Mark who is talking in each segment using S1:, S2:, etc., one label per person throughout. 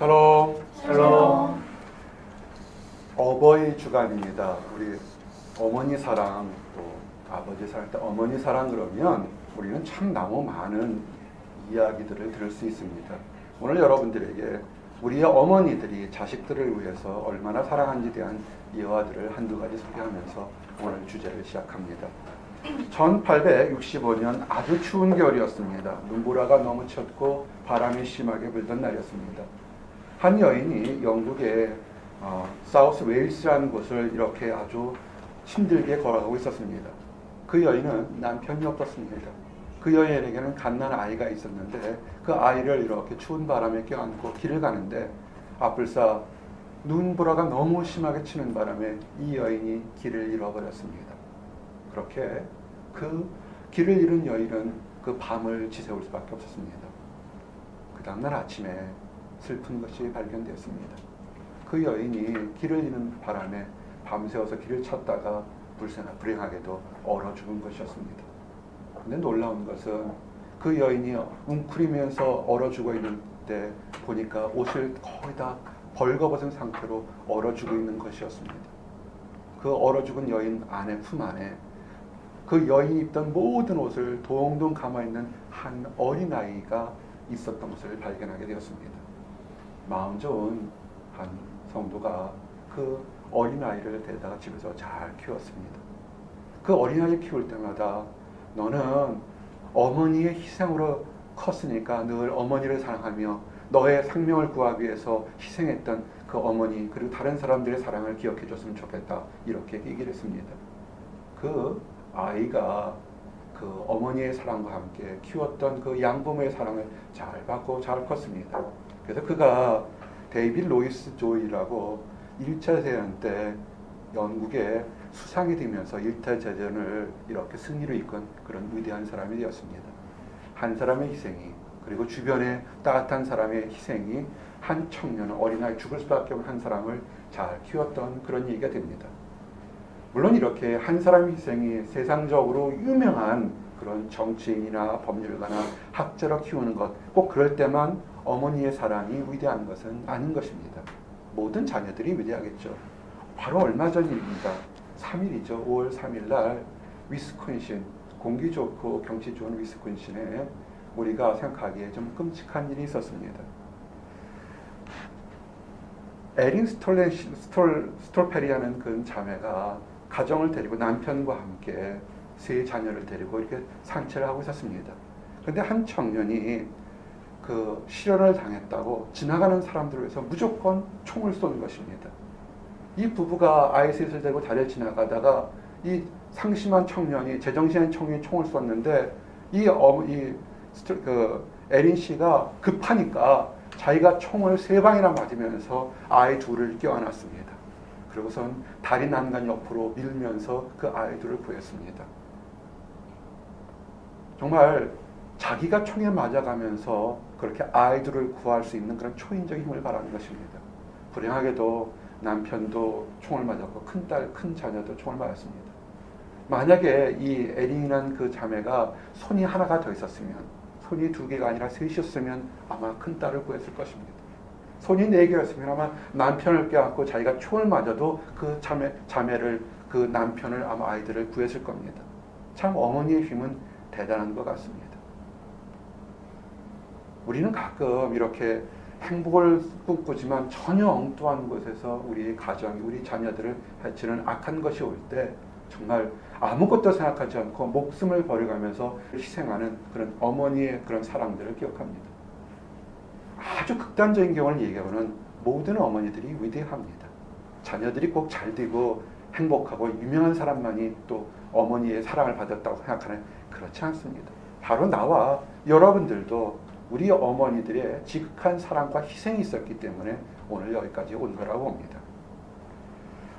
S1: 샬롬.
S2: 샬롬.
S1: 어버이 주간입니다. 우리 어머니 사랑, 또 아버지 사랑, 또 어머니 사랑 그러면 우리는 참 너무 많은 이야기들을 들을 수 있습니다. 오늘 여러분들에게 우리의 어머니들이 자식들을 위해서 얼마나 사랑하는지에 대한 예화들을 한두 가지 소개하면서 오늘 주제를 시작합니다. 1865년 아주 추운 겨울이었습니다. 눈보라가 너무 쳤고 바람이 심하게 불던 날이었습니다. 한 여인이 영국의 사우스 웨일스라는 곳을 이렇게 아주 힘들게 걸어가고 있었습니다. 그 여인은 남편이 없었습니다. 그 여인에게는 갓난 아이가 있었는데 그 아이를 이렇게 추운 바람에 껴안고 길을 가는데 앞불사 눈보라가 너무 심하게 치는 바람에 이 여인이 길을 잃어버렸습니다. 그렇게 그 길을 잃은 여인은 그 밤을 지새울 수밖에 없었습니다. 그 다음날 아침에 슬픈 것이 발견되었습니다. 그 여인이 길을 잃은 바람에 밤새워서 길을 찾다가 불행하게도 얼어 죽은 것이었습니다. 근데 놀라운 것은 그 여인이 웅크리면서 얼어 죽어 있는데 보니까 옷을 거의 다 벌거벗은 상태로 얼어 죽어 있는 것이었습니다. 그 얼어 죽은 여인 품 안에 그 여인이 입던 모든 옷을 동동 감아 있는 한 어린아이가 있었던 것을 발견하게 되었습니다. 마음 좋은 한 성도가 그 어린아이를 데려다가 집에서 잘 키웠습니다. 그 어린아이를 키울 때마다 너는 어머니의 희생으로 컸으니까 늘 어머니를 사랑하며 너의 생명을 구하기 위해서 희생했던 그 어머니 그리고 다른 사람들의 사랑을 기억해 줬으면 좋겠다, 이렇게 얘기를 했습니다. 그 아이가 그 어머니의 사랑과 함께 키웠던 그 양부모의 사랑을 잘 받고 잘 컸습니다. 그래서 그가 데이빗 로이스 조이라고 1차 대전 때 영국에 수상이 되면서 1차 대전을 이렇게 승리로 이끈 그런 위대한 사람이 되었습니다. 한 사람의 희생이, 그리고 주변에 따뜻한 사람의 희생이 한 청년, 어린아이, 죽을 수밖에 없는 한 사람을 잘 키웠던 그런 얘기가 됩니다. 물론 이렇게 한 사람의 희생이 세상적으로 유명한 그런 정치인이나 법률가나 학자로 키우는 것, 꼭 그럴 때만 어머니의 사랑이 위대한 것은 아닌 것입니다. 모든 자녀들이 위대하겠죠. 바로 얼마 전 일입니다. 3일이죠. 5월 3일 날 위스콘신, 공기 좋고 경치 좋은 위스콘신에 우리가 생각하기에 좀 끔찍한 일이 있었습니다. 에린 스톨페리라는 그 자매가 가정을 데리고 남편과 함께 세 자녀를 데리고 이렇게 산책을 하고 있었습니다. 그런데 한 청년이 그 실현을 당했다고 지나가는 사람들을 위해서 무조건 총을 쏘는 것입니다. 이 부부가 아이 셋을 데리고 다리를 지나가다가 이 상심한 청년이, 제정신한 청년이 총을 쐈는데 에린 씨가 급하니까 자기가 총을 3방이나 맞으면서 아이 둘을 껴안았습니다. 그리고선 다리 난간 옆으로 밀면서 그 아이 둘을 구했습니다. 정말 자기가 총에 맞아가면서 그렇게 아이들을 구할 수 있는 그런 초인적인 힘을 발하는 것입니다. 불행하게도 남편도 총을 맞았고 큰 자녀도 총을 맞았습니다. 만약에 이 에린이라는 그 자매가 손이 하나가 더 있었으면, 손이 2개가 아니라 3이었으면 아마 큰 딸을 구했을 것입니다. 손이 4개였으면 아마 남편을 껴안고 자기가 총을 맞아도 그 자매를, 그 남편을, 아마 아이들을 구했을 겁니다. 참 어머니의 힘은 대단한 것 같습니다. 우리는 가끔 이렇게 행복을 꿈꾸지만 전혀 엉뚱한 곳에서 우리 가정이, 우리 자녀들을 해치는 악한 것이 올 때 정말 아무것도 생각하지 않고 목숨을 버려가면서 희생하는 그런 어머니의 그런 사랑들을 기억합니다. 아주 극단적인 경우를 얘기하고는 모든 어머니들이 위대합니다. 자녀들이 꼭 잘되고 행복하고 유명한 사람만이 또 어머니의 사랑을 받았다고 생각하는, 그렇지 않습니다. 바로 나와 여러분들도 우리 어머니들의 지극한 사랑과 희생이 있었기 때문에 오늘 여기까지 온 거라고 봅니다.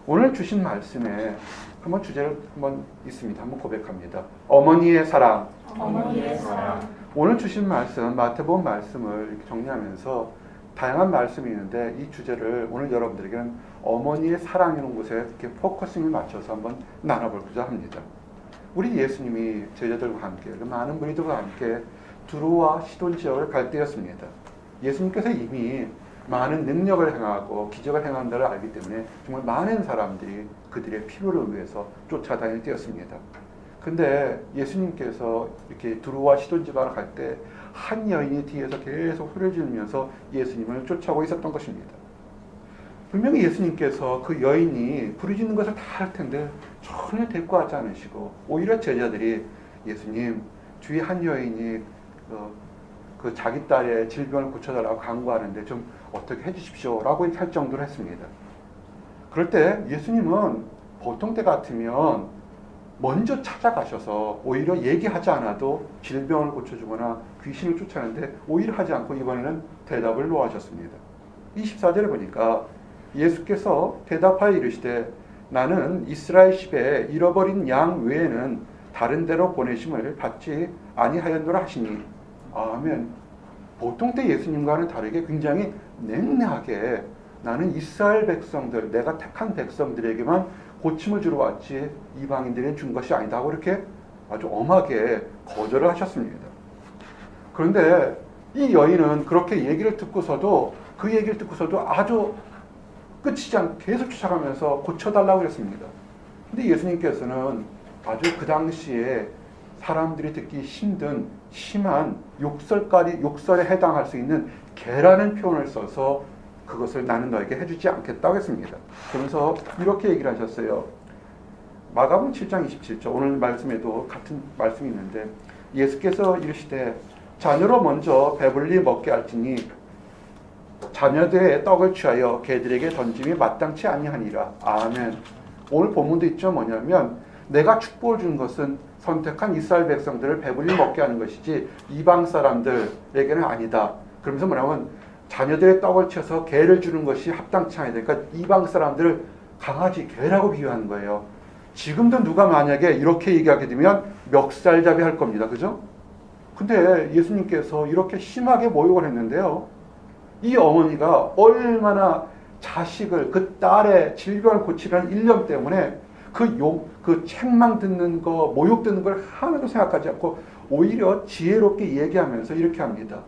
S1: 오늘 주신 말씀에 한번 주제를 한번 있습니다. 한번 고백합니다. 어머니의 사랑.
S2: 어머니의 사랑.
S1: 오늘 주신 말씀, 마태복음 말씀을 이렇게 정리하면서 다양한 말씀이 있는데 이 주제를 오늘 여러분들에게는 어머니의 사랑이라는 곳에 이렇게 포커싱을 맞춰서 한번 나눠볼고자 합니다. 우리 예수님이 제자들과 함께, 많은 무리들과 함께 두로와 시돈 지역을 갈 때였습니다. 예수님께서 이미 많은 능력을 행하고 기적을 행한다를 알기 때문에 정말 많은 사람들이 그들의 필요를 위해서 쫓아다닐 때였습니다. 근데 예수님께서 이렇게 두루와 시돈 지방을 갈 때 한 여인이 뒤에서 계속 소리를 지르면서 예수님을 쫓아오고 있었던 것입니다. 분명히 예수님께서 그 여인이 부르짖는 것을 다 할 텐데 전혀 대꾸하지 않으시고 오히려 제자들이 예수님, 뒤에 한 여인이 그 자기 딸의 질병을 고쳐달라고 간구하는데 좀 어떻게 해주십시오 라고 할 정도로 했습니다. 그럴 때 예수님은 보통 때 같으면 먼저 찾아가셔서 오히려 얘기하지 않아도 질병을 고쳐주거나 귀신을 쫓아내는데 오히려 하지 않고 이번에는 대답을 놓아주셨습니다. 24절에 보니까 예수께서 대답하여 이르시되 나는 이스라엘 집에 잃어버린 양 외에는 다른 데로 보내심을 받지 아니하였노라 하시니 아멘. 보통 때 예수님과는 다르게 굉장히 냉랭하게 나는 이스라엘 백성들, 내가 택한 백성들에게만 고침을 주러 왔지 이방인들에게 준 것이 아니다 하고 이렇게 아주 엄하게 거절을 하셨습니다. 그런데 이 여인은 그렇게 얘기를 듣고서도 그 얘기를 듣고서도 아주 끝이지 않고 계속 쫓아가면서 고쳐달라고 그랬습니다. 근데 예수님께서는 아주 그 당시에 사람들이 듣기 힘든 심한 욕설에 해당할 수 있는 개라는 표현을 써서 그것을 나는 너에게 해주지 않겠다고 했습니다. 그러면서 이렇게 얘기를 하셨어요. 마가복음 7장 27절 오늘 말씀에도 같은 말씀이 있는데 예수께서 이르시되 자녀로 먼저 배불리 먹게 할지니 자녀들의 떡을 취하여 개들에게 던짐이 마땅치 아니하니라. 아멘. 오늘 본문도 있죠. 뭐냐면 내가 축복을 준 것은 선택한 이스라엘 백성들을 배불리 먹게 하는 것이지 이방 사람들에게는 아니다. 그러면서 뭐냐면 자녀들의 떡을 치어서 개를 주는 것이 합당치 않으니까 그러니까 이방 사람들을 강아지, 개라고 비유하는 거예요. 지금도 누가 만약에 이렇게 얘기하게 되면 멱살잡이 할 겁니다. 그죠? 근데 예수님께서 이렇게 심하게 모욕을 했는데요. 이 어머니가 얼마나 자식을, 그 딸의 질병을 고치려는 일념 때문에 그 책망 듣는 거, 모욕 듣는 걸 하나도 생각하지 않고 오히려 지혜롭게 얘기하면서 이렇게 합니다.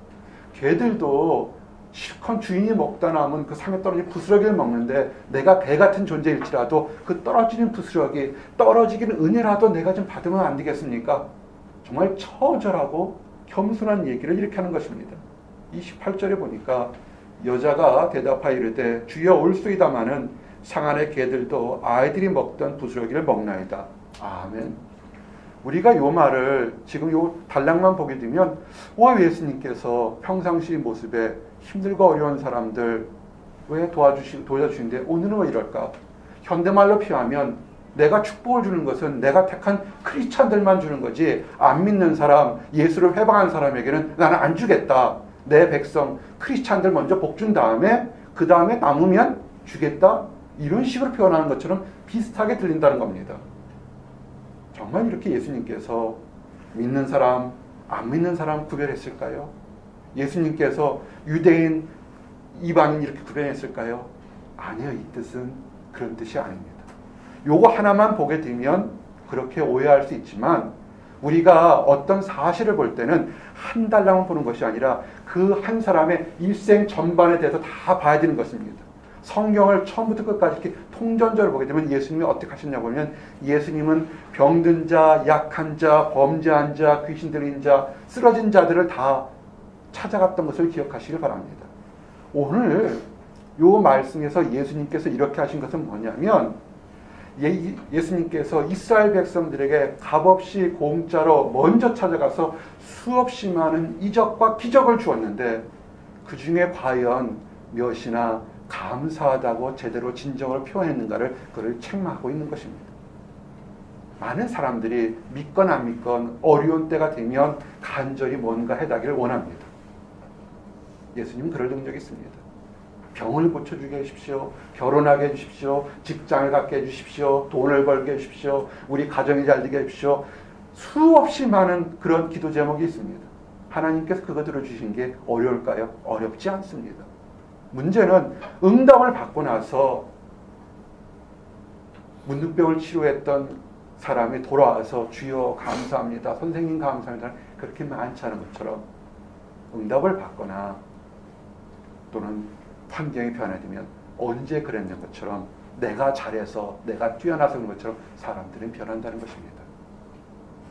S1: 개들도 실컷 주인이 먹다 남은 그 상에 떨어진 부스러기를 먹는데 내가 개 같은 존재일지라도 그 떨어지는 부스러기, 떨어지기는 은혜라도 내가 좀 받으면 안 되겠습니까? 정말 처절하고 겸손한 얘기를 이렇게 하는 것입니다. 28절에 보니까 여자가 대답하여 이르되 주여 올소이다마는 상 안의 개들도 아이들이 먹던 부스러기를 먹나이다. 아멘. 우리가 요 말을 지금 요 단락만 보게 되면 예수님께서 평상시 모습에 힘들고 어려운 사람들 왜 도와주시는데 오늘은 왜 이럴까? 현대말로 표현하면 내가 축복을 주는 것은 내가 택한 크리스찬들만 주는 거지 안 믿는 사람, 예수를 회방한 사람에게는 나는 안 주겠다. 내 백성 크리스찬들 먼저 복 준 다음에 그 다음에 남으면 주겠다. 이런 식으로 표현하는 것처럼 비슷하게 들린다는 겁니다. 정말 이렇게 예수님께서 믿는 사람, 안 믿는 사람 구별했을까요? 예수님께서 유대인, 이방인 이렇게 구별했을까요? 아니요. 이 뜻은 그런 뜻이 아닙니다. 요거 하나만 보게 되면 그렇게 오해할 수 있지만 우리가 어떤 사실을 볼 때는 한 달랑만 보는 것이 아니라 그 한 사람의 일생 전반에 대해서 다 봐야 되는 것입니다. 성경을 처음부터 끝까지 이렇게 통전적으로 보게 되면 예수님이 어떻게 하셨냐고 하면 예수님은 병든 자, 약한 자, 범죄한 자, 귀신 들린 자, 쓰러진 자들을 다 찾아갔던 것을 기억하시길 바랍니다. 오늘 요 말씀에서 예수님께서 이렇게 하신 것은 뭐냐면 예수님께서 이스라엘 백성들에게 값없이 공짜로 먼저 찾아가서 수없이 많은 이적과 기적을 주었는데 그 중에 과연 몇이나 감사하다고 제대로 진정을 표현했는가를 그를 책망하고 있는 것입니다. 많은 사람들이 믿건 안 믿건 어려운 때가 되면 간절히 뭔가 해달기를 원합니다. 예수님은 그럴 능력이 있습니다. 병을 고쳐주게 해주십시오. 결혼하게 해주십시오. 직장을 갖게 해주십시오. 돈을 벌게 해주십시오. 우리 가정이 잘 되게 해주십시오. 수없이 많은 그런 기도 제목이 있습니다. 하나님께서 그거 들어주신 게 어려울까요? 어렵지 않습니다. 문제는 응답을 받고 나서 문둥병을 치료했던 사람이 돌아와서 주여 감사합니다. 선생님 감사합니다. 그렇게 많지 않은 것처럼 응답을 받거나 또는 환경이 변화되면 언제 그랬는 것처럼 내가 잘해서 내가 뛰어나서 그런 것처럼 사람들은 변한다는 것입니다.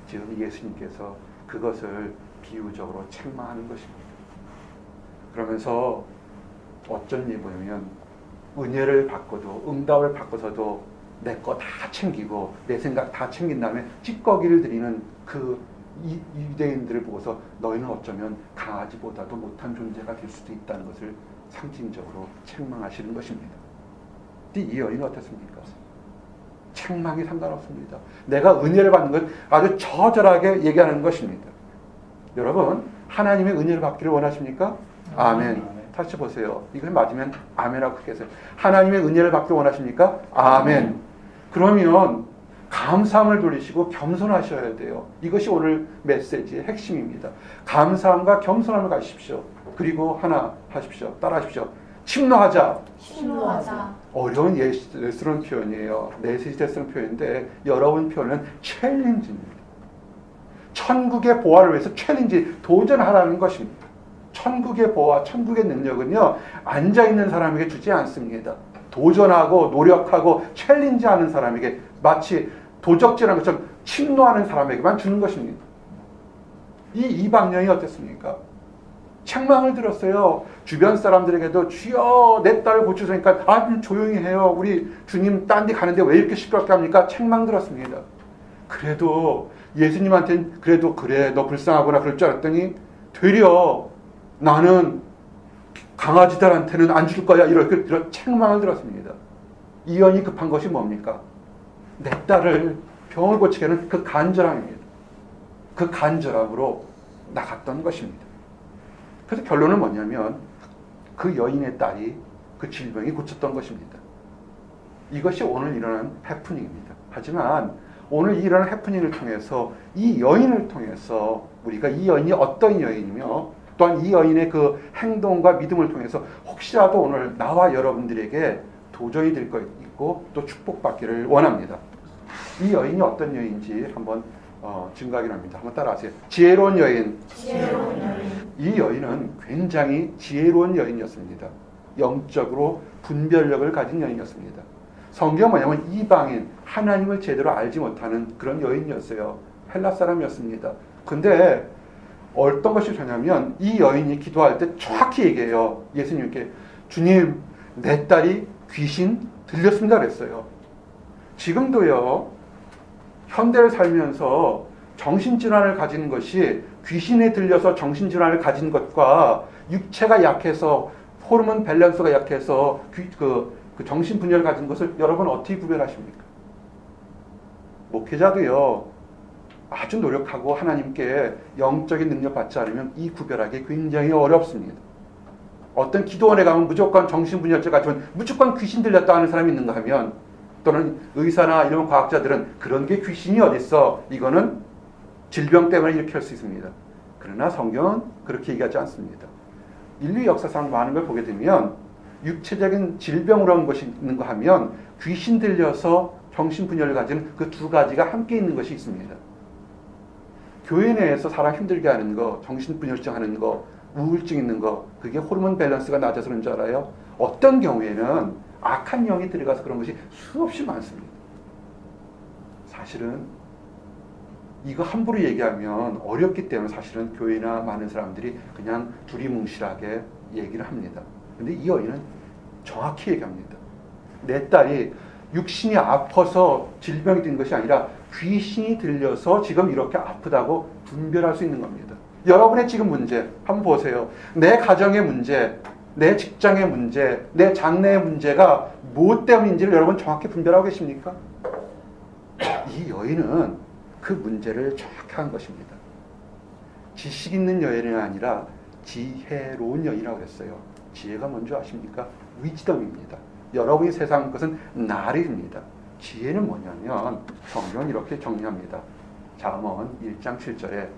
S1: 지금 예수님께서 그것을 비유적으로 책망하는 것입니다. 그러면서 어쩐지 보면 은혜를 받고도 응답을 받고서도 내 거 다 챙기고 내 생각 다 챙긴 다음에 찌꺼기를 드리는 그 유대인들을 보고서 너희는 어쩌면 강아지보다도 못한 존재가 될 수도 있다는 것을 상징적으로 책망하시는 것입니다. 이 여인은 어떻습니까? 책망이 상관없습니다. 내가 은혜를 받는 것 아주 처절하게 얘기하는 것입니다. 여러분, 하나님의 은혜를 받기를 원하십니까? 아멘. 다시 보세요. 이걸 맞으면 아멘하고 크게 해서 하나님의 은혜를 받기를 원하십니까? 아멘. 그러면 감사함을 돌리시고 겸손하셔야 돼요. 이것이 오늘 메시지의 핵심입니다. 감사함과 겸손함을 가지십시오. 그리고 하나 하십시오. 따라하십시오. 침노하자.
S2: 침노하자.
S1: 어려운 예스러운 표현이에요. 예스러운 표현인데 여러분 표현은 챌린지입니다. 천국의 보화를 위해서 챌린지, 도전하라는 것입니다. 천국의 보화, 천국의 능력은요, 앉아있는 사람에게 주지 않습니다. 도전하고 노력하고 챌린지하는 사람에게, 마치 도적질하는 것처럼 침노하는 사람에게만 주는 것입니다. 이 이방인이 어땠습니까? 책망을 들었어요. 주변 사람들에게도 주여 내 딸을 고치소니까 좀 조용히 해요. 우리 주님 딴 데 가는데 왜 이렇게 시끄럽게 합니까? 책망 들었습니다. 그래도 예수님한테는 그래도 그래 너 불쌍하구나 그럴 줄 알았더니 되려 나는 강아지들한테는 안 줄 거야 이렇게 책망을 들었습니다. 이 여인이 급한 것이 뭡니까? 내 딸을 병을 고치게 하는 그 간절함입니다. 그 간절함으로 나갔던 것입니다. 그래서 결론은 뭐냐면 그 여인의 딸이 그 질병이 고쳤던 것입니다. 이것이 오늘 일어난 해프닝입니다. 하지만 오늘 일어난 해프닝을 통해서 이 여인을 통해서 우리가 이 여인이 어떤 여인이며 또한 이 여인의 그 행동과 믿음을 통해서 혹시라도 오늘 나와 여러분들에게 도전이 될 것 있고 또 축복받기를 원합니다. 이 여인이 어떤 여인인지 한번 증거하기로 합니다. 한번 따라하세요. 지혜로운 여인.
S2: 지혜로운 여인.
S1: 이 여인은 굉장히 지혜로운 여인이었습니다. 영적으로 분별력을 가진 여인이었습니다. 성경은 뭐냐면 이방인, 하나님을 제대로 알지 못하는 그런 여인이었어요. 헬라 사람이었습니다. 근데 어떤 것이 되냐면 이 여인이 기도할 때 정확히 얘기해요. 예수님께 주님 내 딸이 귀신 들렸습니다 그랬어요. 지금도요 현대를 살면서 정신질환을 가진 것이 귀신에 들려서 정신질환을 가진 것과 육체가 약해서 호르몬 밸런스가 약해서 그 정신분열을 가진 것을 여러분 어떻게 구별하십니까? 목회자도요 아주 노력하고 하나님께 영적인 능력 받지 않으면 이 구별하기 굉장히 어렵습니다. 어떤 기도원에 가면 무조건 정신분열자 같으면 무조건 귀신 들렸다 하는 사람이 있는가 하면 또는 의사나 이런 과학자들은 그런 게 귀신이 어딨어. 이거는 질병 때문에 이렇게 할 수 있습니다. 그러나 성경은 그렇게 얘기하지 않습니다. 인류 역사상 많은 걸 보게 되면 육체적인 질병으로 한 것이 있는가 하면 귀신 들려서 정신분열을 가지는 그 두 가지가 함께 있는 것이 있습니다. 교회 내에서 사람 힘들게 하는 거, 정신분열증 하는 거, 우울증 있는 거, 그게 호르몬 밸런스가 낮아서 그런 줄 알아요? 어떤 경우에는 악한 영이 들어가서 그런 것이 수없이 많습니다. 사실은 이거 함부로 얘기하면 어렵기 때문에 사실은 교회나 많은 사람들이 그냥 두리뭉실하게 얘기를 합니다. 근데 이 여인은 정확히 얘기합니다. 내 딸이 육신이 아파서 질병이 된 것이 아니라 귀신이 들려서 지금 이렇게 아프다고 분별할 수 있는 겁니다. 여러분의 지금 문제 한번 보세요. 내 가정의 문제, 내 직장의 문제, 내 장래의 문제가 무엇 때문인지를 여러분 정확히 분별하고 계십니까? 이 여인은 그 문제를 정확히 한 것입니다. 지식 있는 여인이 아니라 지혜로운 여인이라고 했어요. 지혜가 뭔지 아십니까? 위즈덤입니다. 여러분이 세상 것은 나리입니다. 지혜는 뭐냐면 성경은 이렇게 정리합니다. 잠언 1장 7절에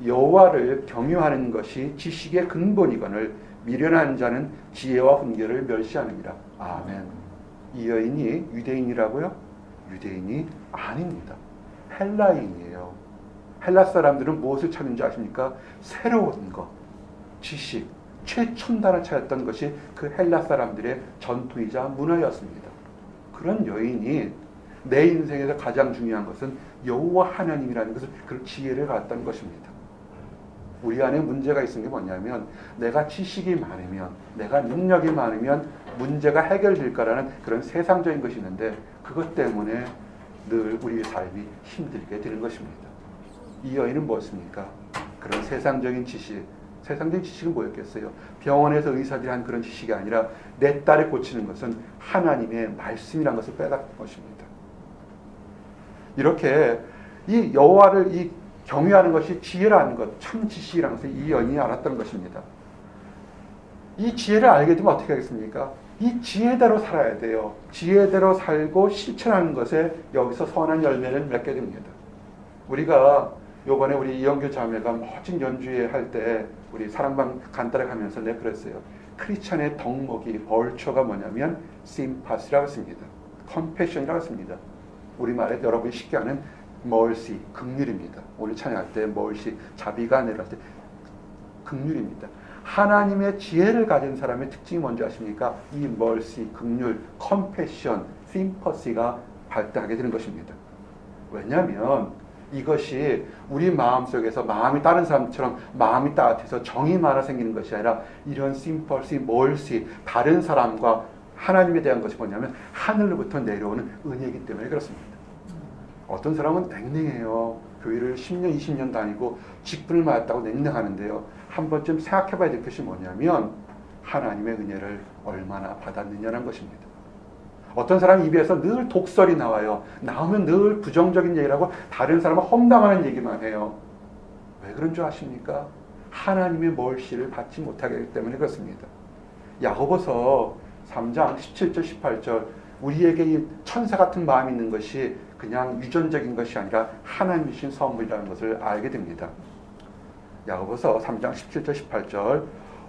S1: 여호와를 경유하는 것이 지식의 근본이거늘 미련한 자는 지혜와 훈계를 멸시하느니라. 아멘. 이 여인이 유대인이라고요? 유대인이 아닙니다. 헬라인이에요. 헬라 사람들은 무엇을 찾는지 아십니까? 새로운 것, 지식, 최첨단을 찾았던 것이 그 헬라 사람들의 전통이자 문화였습니다. 그런 여인이 내 인생에서 가장 중요한 것은 여호와 하나님이라는 것을 그 지혜를 갖다는 것입니다. 우리 안에 문제가 있는 게 뭐냐면 내가 지식이 많으면 내가 능력이 많으면 문제가 해결될까라는 그런 세상적인 것이 있는데 그것 때문에 늘 우리의 삶이 힘들게 되는 것입니다. 이 여인은 무엇입니까? 그런 세상적인 지식, 세상적인 지식은 뭐였겠어요? 병원에서 의사들이 한 그런 지식이 아니라 내 딸을 고치는 것은 하나님의 말씀이라는 것을 빼앗은 것입니다. 이렇게 이 여호와를 이 경외하는 것이 지혜라는 것, 참 지식이라는 것을 이 여인이 알았던 것입니다. 이 지혜를 알게 되면 어떻게 하겠습니까? 이 지혜대로 살아야 돼요. 지혜대로 살고 실천하는 것에 여기서 선한 열매를 맺게 됩니다. 우리가 요번에 우리 이영규 자매가 멋진 연주회 할 때 우리 사랑방 간단하게 하면서 내가 그랬어요. 크리스찬의 덕목이 벌초가 뭐냐면 심파시라고 씁니다. 컴패션이라고 씁니다. 우리말에 여러분이 쉽게 아는 멀시, 긍휼입니다. 오늘 찬양할 때 멀시, 자비가 내려갈 때 긍휼입니다. 하나님의 지혜를 가진 사람의 특징이 뭔지 아십니까? 이 멀시, 긍휼, 컴패션, 심퍼시가 발달하게 되는 것입니다. 왜냐하면 이것이 우리 마음속에서 마음이 다른 사람처럼 마음이 따뜻해서 정이 많아 생기는 것이 아니라 이런 심퍼시, 멀시, 다른 사람과 하나님에 대한 것이 뭐냐면 하늘로부터 내려오는 은혜이기 때문에 그렇습니다. 어떤 사람은 냉랭해요. 교회를 10년, 20년 다니고 직분을 맡았다고 냉랭하는데요. 한 번쯤 생각해 봐야 될 것이 뭐냐면 하나님의 은혜를 얼마나 받았느냐는 것입니다. 어떤 사람 입에서 늘 독설이 나와요. 나오면 늘 부정적인 얘기를 하고 다른 사람은 험담하는 얘기만 해요. 왜 그런 줄 아십니까? 하나님의 멀시를 받지 못하기 때문에 그렇습니다. 야고보서 3장 17절 18절 우리에게 이 천사 같은 마음이 있는 것이 그냥 유전적인 것이 아니라 하나님 주신 선물이라는 것을 알게 됩니다. 야고보서 3장 17절 18절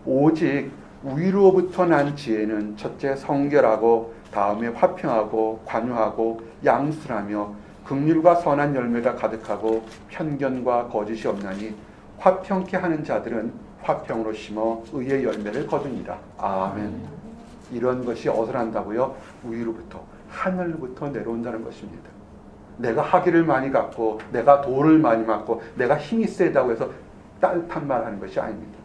S1: 오직 위로부터 난 지혜는 첫째 성결하고 다음에 화평하고 관유하고 양순하며 긍휼과 선한 열매가 가득하고 편견과 거짓이 없나니 화평케 하는 자들은 화평으로 심어 의의 열매를 거두니라. 아멘. 이런 것이 어디서 난다고요? 위로부터, 하늘로부터 내려온다는 것입니다. 내가 학위를 많이 갖고 내가 돈을 많이 받고 내가 힘이 세다고 해서 따뜻한 말 하는 것이 아닙니다.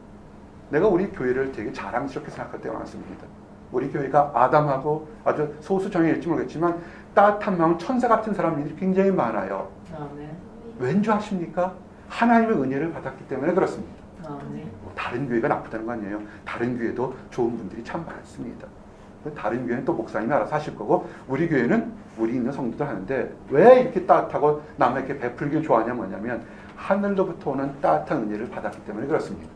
S1: 내가 우리 교회를 되게 자랑스럽게 생각할 때가 많습니다. 우리 교회가 아담하고 아주 소수 정예일지 모르겠지만 따뜻한 마음 천사 같은 사람들이 굉장히 많아요. 왠 줄 아십니까? 하나님의 은혜를 받았기 때문에 그렇습니다. 다른 교회가 나쁘다는 거 아니에요. 다른 교회도 좋은 분들이 참 많습니다. 다른 교회는 또 목사님이 알아서 하실 거고 우리 교회는 우리 있는 성도들 하는데 왜 이렇게 따뜻하고 남에게 베풀기를 좋아하냐 뭐냐면 하늘로부터 오는 따뜻한 은혜를 받았기 때문에 그렇습니다.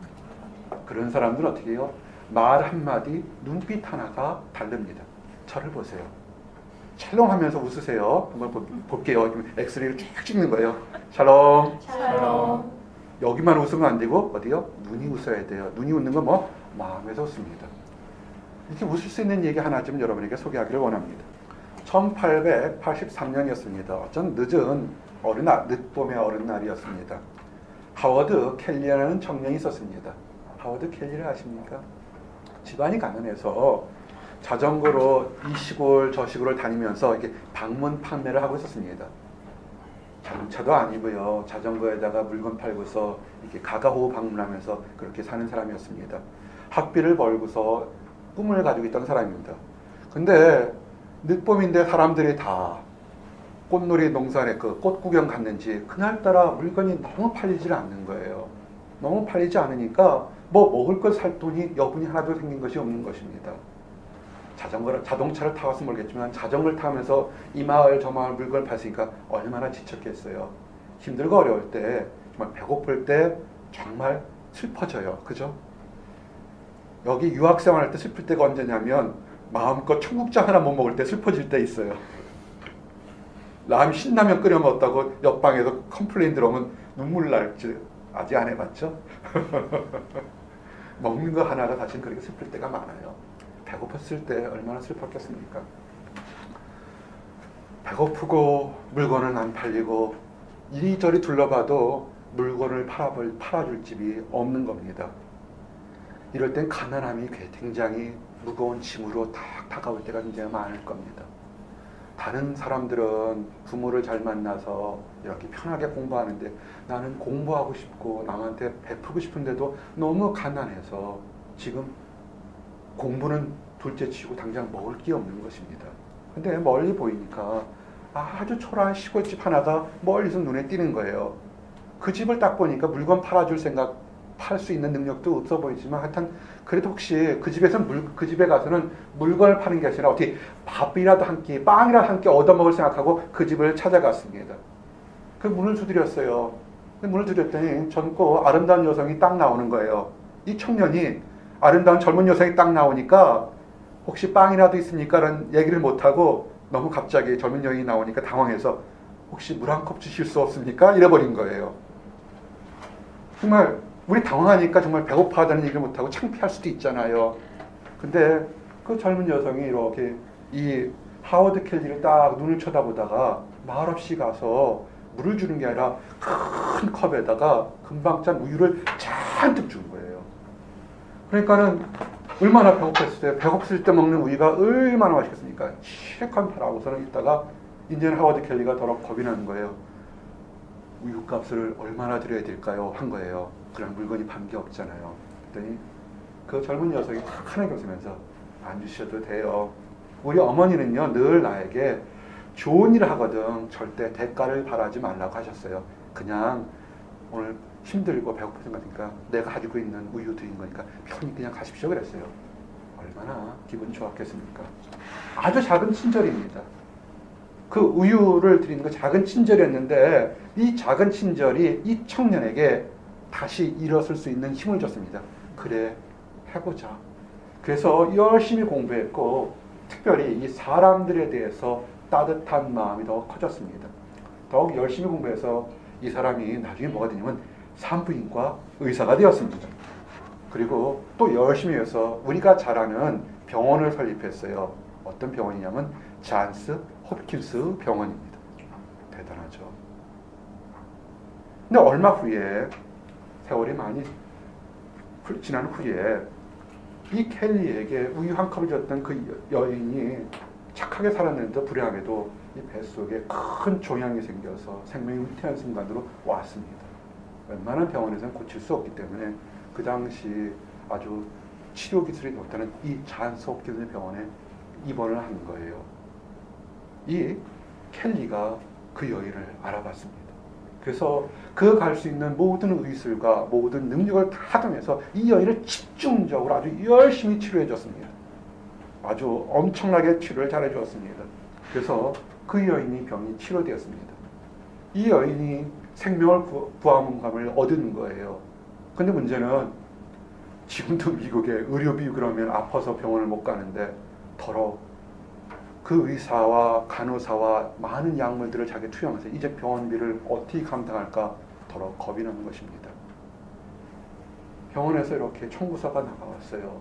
S1: 그런 사람들은 어떻게 해요? 말 한마디, 눈빛 하나가 다릅니다. 저를 보세요. 샬롬하면서 웃으세요. 한번 볼게요. 엑스레이를 쭉 찍는 거예요. 샬롬.
S2: 샬롬.
S1: 여기만 웃으면 안 되고 어디요? 눈이 웃어야 돼요. 눈이 웃는 건 뭐? 마음에서 웃습니다. 이렇게 웃을 수 있는 얘기 하나 좀 여러분에게 소개하기를 원합니다. 1883년이었습니다. 어쩐 늦은 늦봄의 어른 날이었습니다. 하워드 켈리라는 청년이 있었습니다. 하워드 켈리를 아십니까? 집안이 가난해서 자전거로 이 시골 저 시골을 다니면서 이렇게 방문 판매를 하고 있었습니다. 자동차도 아니고요. 자전거에다가 물건 팔고서 이렇게 가가호호 방문하면서 그렇게 사는 사람이었습니다. 학비를 벌고서 꿈을 가지고 있던 사람입니다. 근데 늦봄인데 사람들이 다 꽃놀이 농산에 그 꽃 구경 갔는지 그날따라 물건이 너무 팔리질 않는 거예요. 너무 팔리지 않으니까 뭐 먹을 걸 살 돈이 여분이 하나도 생긴 것이 없는 것입니다. 자동차를 타고서 모르겠지만 자전거를 타면서 이 마을 저 마을 물건을 팔으니까 얼마나 지쳤겠어요. 힘들고 어려울 때 정말 배고플 때 정말 슬퍼져요. 그죠? 여기 유학생활 할 때 슬플 때가 언제냐면 마음껏 청국장 하나 못 먹을 때 슬퍼질 때 있어요. 라면 신라면 끓여 먹었다고 옆방에서 컴플레인 들어오면 눈물 날지 아직 안 해봤죠? 먹는 거 하나가 사실 그렇게 슬플 때가 많아요. 배고팠을 때 얼마나 슬펐겠습니까? 배고프고 물건은 안 팔리고 이리저리 둘러봐도 물건을 팔아줄 집이 없는 겁니다. 이럴 땐 가난함이 굉장히 무거운 짐으로 딱 다가올 때가 굉장히 많을 겁니다. 다른 사람들은 부모를 잘 만나서 이렇게 편하게 공부하는데 나는 공부하고 싶고 남한테 베풀고 싶은데도 너무 가난해서 지금 공부는 둘째치고 당장 먹을 게 없는 것입니다. 근데 멀리 보이니까 아주 초라한 시골집 하나가 멀리서 눈에 띄는 거예요. 그 집을 딱 보니까 물건 팔아줄 생각, 팔 수 있는 능력도 없어 보이지만 하여튼 그래도 혹시 그 집에서 그 집에 가서는 물건을 파는 게 아니라 어떻게 밥이라도 한 끼, 빵이라도 한 끼 얻어먹을 생각하고 그 집을 찾아갔습니다. 그 문을 두드렸어요. 문을 두드렸더니 젊고 아름다운 여성이 딱 나오는 거예요. 이 청년이 아름다운 젊은 여성이 딱 나오니까 혹시 빵이라도 있습니까? 라는 얘기를 못하고 너무 갑자기 젊은 여인이 나오니까 당황해서 혹시 물 한 컵 주실 수 없습니까? 이래버린 거예요. 정말 우리 당황하니까 정말 배고파하다는 얘기를 못하고 창피할 수도 있잖아요. 근데 그 젊은 여성이 이렇게 이 하워드 켈리를 딱 눈을 쳐다보다가 말없이 가서 물을 주는 게 아니라 큰 컵에다가 금방짠 우유를 잔뜩 준 거예요. 그러니까는 얼마나 배고팠을 때, 배고플 때 먹는 우유가 얼마나 맛있겠습니까? 실컷 바라보고서는 있다가 이제는 하워드 켈리가 더러 겁이 나는 거예요. 우유값을 얼마나 드려야 될까요? 한 거예요. 그런 물건이 반 게 없잖아요. 그랬더니 그 젊은 녀석이 탁 하나 웃으면서 안 주셔도 돼요. 우리 어머니는요 늘 나에게 좋은 일을 하거든 절대 대가를 바라지 말라고 하셨어요. 그냥 오늘 힘들고 배고프신 것 같으니까 내가 가지고 있는 우유 드린 거니까 편히 그냥 가십시오 그랬어요. 얼마나 기분 좋았겠습니까? 아주 작은 친절입니다. 그 우유를 드리는 거 작은 친절이었는데 이 작은 친절이 이 청년에게 다시 일어설 수 있는 힘을 줬습니다. 그래 해보자. 그래서 열심히 공부했고 특별히 이 사람들에 대해서 따뜻한 마음이 더 커졌습니다. 더욱 열심히 공부해서 이 사람이 나중에 뭐가 되냐면 산부인과 의사가 되었습니다. 그리고 또 열심히 해서 우리가 잘 아는 병원을 설립했어요. 어떤 병원이냐면 잔스 홉킨스 병원입니다. 대단하죠. 근데 얼마 후에 세월이 많이 지난 후에 이 켈리에게 우유 한 컵을 줬던 그 여인이 착하게 살았는데 불행하게도 이 뱃속에 큰 종양이 생겨서 생명이 위태한 순간으로 왔습니다. 웬만한 병원에서는 고칠 수 없기 때문에 그 당시 아주 치료 기술이 좋다는 이 잔스 홉킨스 병원에 입원을 한 거예요. 이 켈리가 그 여인을 알아봤습니다. 그래서 그 갈 수 있는 모든 의술과 모든 능력을 다 통해서 이 여인을 집중적으로 아주 열심히 치료해 줬습니다. 아주 엄청나게 치료를 잘해 주었습니다. 그래서 그 여인이 병이 치료되었습니다. 이 여인이 생명을 부함감을 얻은 거예요. 근데 문제는 지금도 미국에 의료비 그러면 아파서 병원을 못 가는데 더러 그 의사와 간호사와 많은 약물들을 자기 투영해서 이제 병원비를 어떻게 감당할까 더러 겁이 나는 것입니다. 병원에서 이렇게 청구서가 나가왔어요.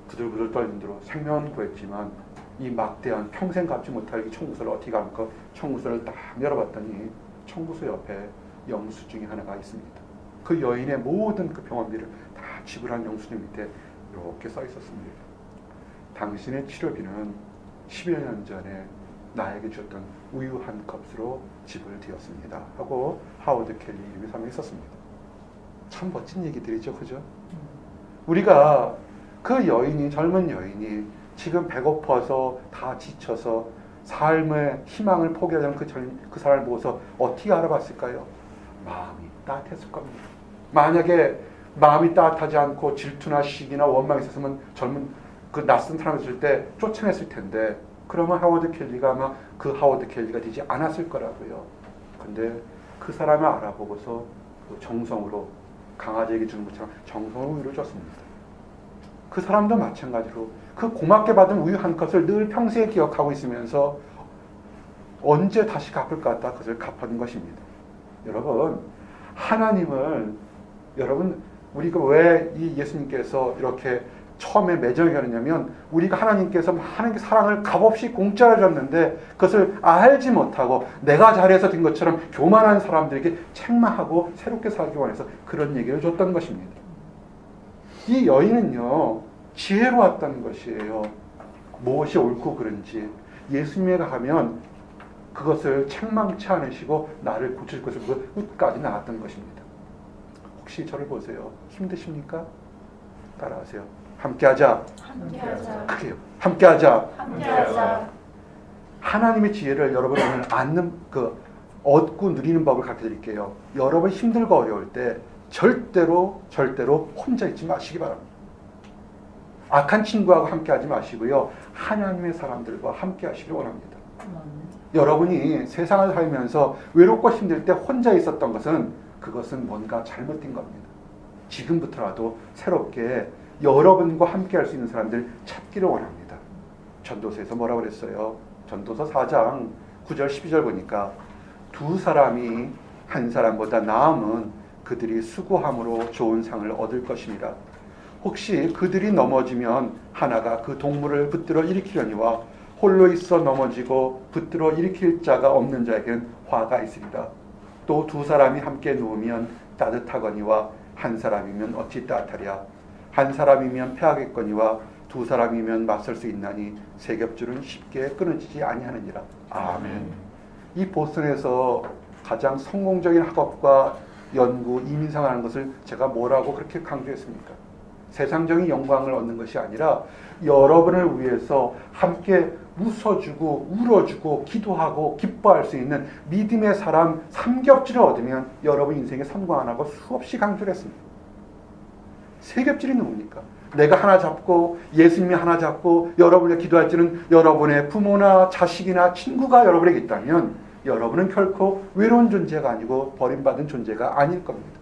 S1: 부들부들 떨린 대로 생명은 구했지만 이 막대한 평생 갚지 못할 이 청구서를 어떻게 할까 청구서를 딱 열어봤더니 청구서 옆에 영수증이 하나가 있습니다. 그 여인의 모든 그 병원비를 다 지불한 영수증 밑에 이렇게 써 있었습니다. 당신의 치료비는 11년 전에 나에게 줬던 우유 한 컵으로 지불되었습니다. 하고 하워드 켈리 이름이 삼아 있었습니다. 참 멋진 얘기들이죠. 그죠? 우리가 그 여인이 젊은 여인이 지금 배고파서 다 지쳐서 삶의 희망을 포기하는 그 사람을 보고서 어떻게 알아봤을까요? 마음이 따뜻했을 겁니다. 만약에 마음이 따뜻하지 않고 질투나 시기나 원망이 있었으면 젊은 그 낯선 사람을 있을 때 쫓아냈을 텐데 그러면 하워드 켈리가 아마 그 하워드 켈리가 되지 않았을 거라고요. 근데 그 사람을 알아보고서 그 정성으로 강아지에게 주는 것처럼 정성으로 우유를 줬습니다. 그 사람도 마찬가지로 그 고맙게 받은 우유 한 컵을 늘 평생에 기억하고 있으면서 언제 다시 갚을 것 같다 그것을 갚은 것입니다. 여러분 하나님을 여러분 우리가 왜 이 예수님께서 이렇게 처음에 매정하게 하느냐면 우리가 하나님께서 하나님의 사랑을 값없이 공짜로 줬는데 그것을 알지 못하고 내가 잘해서 된 것처럼 교만한 사람들에게 책망하고 새롭게 살기 원해서 그런 얘기를 줬던 것입니다. 이 여인은요, 지혜로웠다는 것이에요. 무엇이 옳고 그른지 예수님에 가면 그것을 책망치 않으시고 나를 고칠 것을 끝까지 나갔던 것입니다. 혹시 저를 보세요. 힘드십니까? 따라하세요. 함께하자.
S2: 함께하자.
S1: 크게요. 함께하자.
S2: 함께하자.
S1: 하나님의 지혜를 여러분 오늘 얻고 누리는 법을 가르쳐 드릴게요. 여러분 힘들고 어려울 때 절대로 혼자 있지 마시기 바랍니다. 악한 친구하고 함께 하지 마시고요. 하나님의 사람들과 함께 하시길 원합니다. 여러분이 세상을 살면서 외롭고 힘들 때 혼자 있었던 그것은 뭔가 잘못된 겁니다. 지금부터라도 새롭게 여러분과 함께 할 수 있는 사람들 찾기를 원합니다. 전도서에서 뭐라고 그랬어요? 전도서 4장 9절 12절 보니까 두 사람이 한 사람보다 나음은 그들이 수고함으로 좋은 상을 얻을 것입니다. 혹시 그들이 넘어지면 하나가 그 동물을 붙들어 일으키려니와 홀로 있어 넘어지고 붙들어 일으킬 자가 없는 자에게는 화가 있으리라. 또 두 사람이 함께 누우면 따뜻하거니와 한 사람이면 어찌 따뜻하랴. 한 사람이면 패하겠거니와 두 사람이면 맞설 수 있나니 세 겹줄은 쉽게 끊어지지 아니하느니라. 아멘. 이 보스턴에서 가장 성공적인 학업과 연구, 이민생활하는 것을 제가 뭐라고 그렇게 강조했습니까? 세상적인 영광을 얻는 것이 아니라 여러분을 위해서 함께 웃어주고 울어주고 기도하고 기뻐할 수 있는 믿음의 사람 3겹줄을 얻으면 여러분 인생에 성공 안 하고 수없이 강조를 했습니다. 3겹줄이 누굽니까? 내가 하나 잡고 예수님이 하나 잡고 여러분의 기도할 때는 여러분의 부모나 자식이나 친구가 여러분에게 있다면 여러분은 결코 외로운 존재가 아니고 버림받은 존재가 아닐 겁니다.